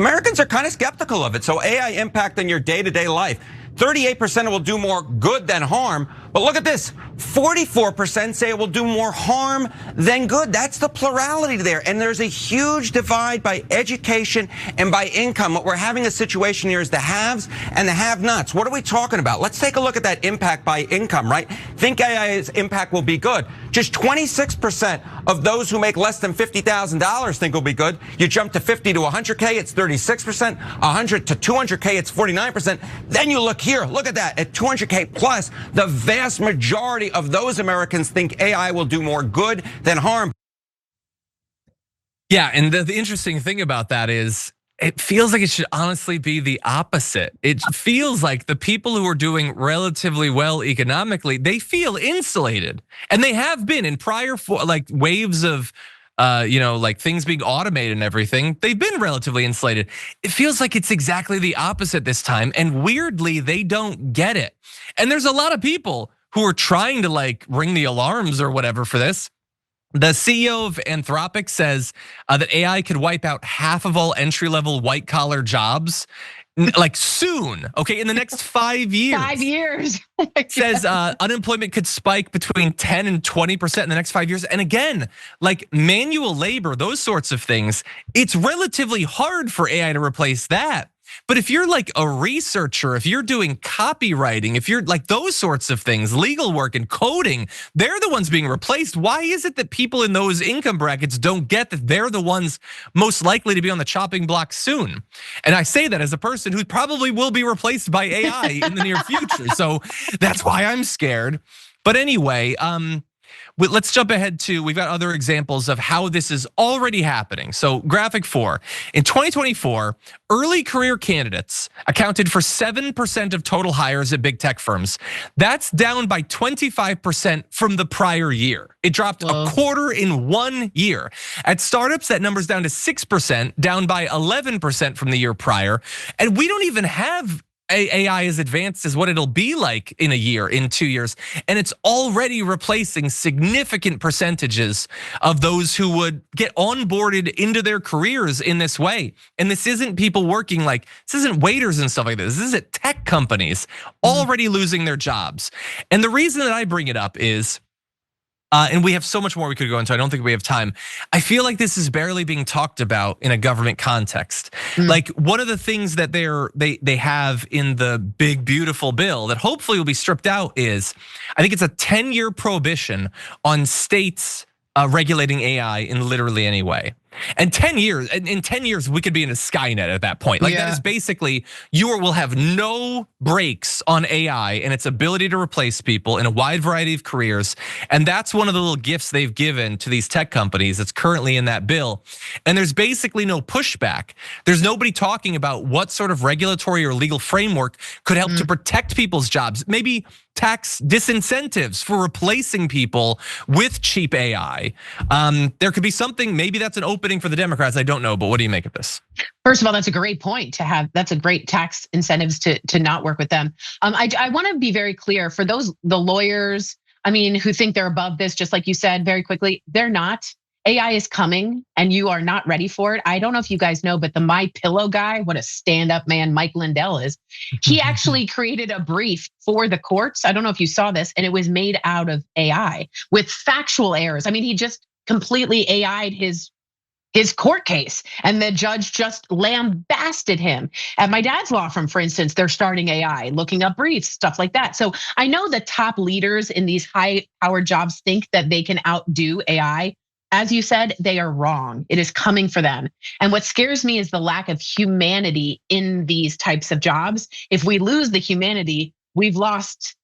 Americans are kind of skeptical of it. So AI impact on your day-to-day life. 38% will do more good than harm. But look at this, 44% say it will do more harm than good. That's the plurality there. And there's a huge divide by education and by income. What we're having a situation here is the haves and the have-nots. What are we talking about? Let's take a look at that impact by income, right? Think AI's impact will be good. Just 26% of those who make less than $50,000 think will be good. You jump to 50 to 100K, it's 36%. 100 to 200K, it's 49%. Then you look here, look at that, at 200K plus, the vast majority of those Americans think AI will do more good than harm. Yeah, and the interesting thing about that is it feels like it should honestly be the opposite. It feels like the people who are doing relatively well economically, they feel insulated, and they have been in prior waves of like things being automated and everything. They've been relatively insulated. It feels like it's exactly the opposite this time, and weirdly, they don't get it. And there's a lot of people who are trying to ring the alarms or whatever for this. The CEO of Anthropic says that AI could wipe out half of all entry-level white-collar jobs, soon, okay, in the next 5 years. 5 years. Says unemployment could spike between 10 and 20% in the next 5 years. And again, manual labor, those sorts of things, it's relatively hard for AI to replace that. But if you're a researcher, if you're doing copywriting, if you're those sorts of things, legal work and coding, they're the ones being replaced. Why is it that people in those income brackets don't get that they're the ones most likely to be on the chopping block soon? And I say that as a person who probably will be replaced by AI in the near future. So that's why I'm scared. But anyway, let's jump ahead to, we've got other examples of how this is already happening. So graphic 4, in 2024, early career candidates accounted for 7% of total hires at big tech firms. That's down by 25% from the prior year. It dropped a quarter in 1 year. At startups, that number's down to 6%, down by 11% from the year prior. And we don't even have AI as advanced as what it'll be like in a year, in 2 years. And it's already replacing significant percentages of those who would get onboarded into their careers in this way. And this isn't people working this isn't waiters and stuff like this. This is at tech companies already losing their jobs. And the reason that I bring it up is, and we have so much more we could go into, I don't think we have time. I feel like this is barely being talked about in a government context. One of the things that they have in the big, beautiful bill that hopefully will be stripped out is, I think it's a 10-year prohibition on states regulating AI in literally any way. And 10 years, in 10 years, we could be in a Skynet at that point. That is basically, you will have no brakes on AI and its ability to replace people in a wide variety of careers. And that's one of the little gifts they've given to these tech companies that's currently in that bill. And there's basically no pushback. There's nobody talking about what sort of regulatory or legal framework could help to protect people's jobs. Maybe tax disincentives for replacing people with cheap AI. There could be something, maybe that's an opening for the Democrats, I don't know, but what do you make of this? First of all, that's a great point to have. That's a great tax incentives to not work with them. I want to be very clear for the lawyers, who think they're above this, just like you said very quickly, they're not. AI is coming and you are not ready for it. I don't know if you guys know, but the My Pillow guy, what a stand-up man Mike Lindell is, he actually created a brief for the courts. I don't know if you saw this, and it was made out of AI with factual errors. He just completely AI'd his court case, and the judge just lambasted him. At my dad's law firm, for instance, they're starting AI, looking up briefs, stuff like that. So I know the top leaders in these high-powered jobs think that they can outdo AI. As you said, they are wrong. It is coming for them. And what scares me is the lack of humanity in these types of jobs. If we lose the humanity, we've lost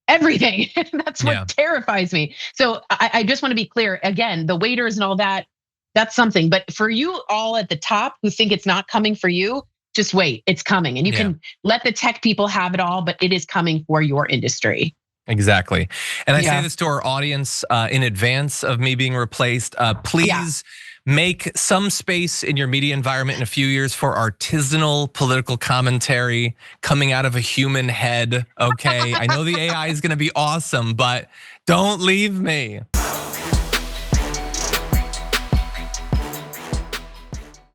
everything. That's what terrifies me. So I just want to be clear, again, the waiters and all that, that's something. But for you all at the top who think it's not coming for you, just wait, it's coming. And you can let the tech people have it all, but it is coming for your industry. Exactly. And I say this to our audience in advance of me being replaced. Please make some space in your media environment in a few years for artisanal political commentary coming out of a human head, okay? I know the AI is gonna be awesome, but don't leave me.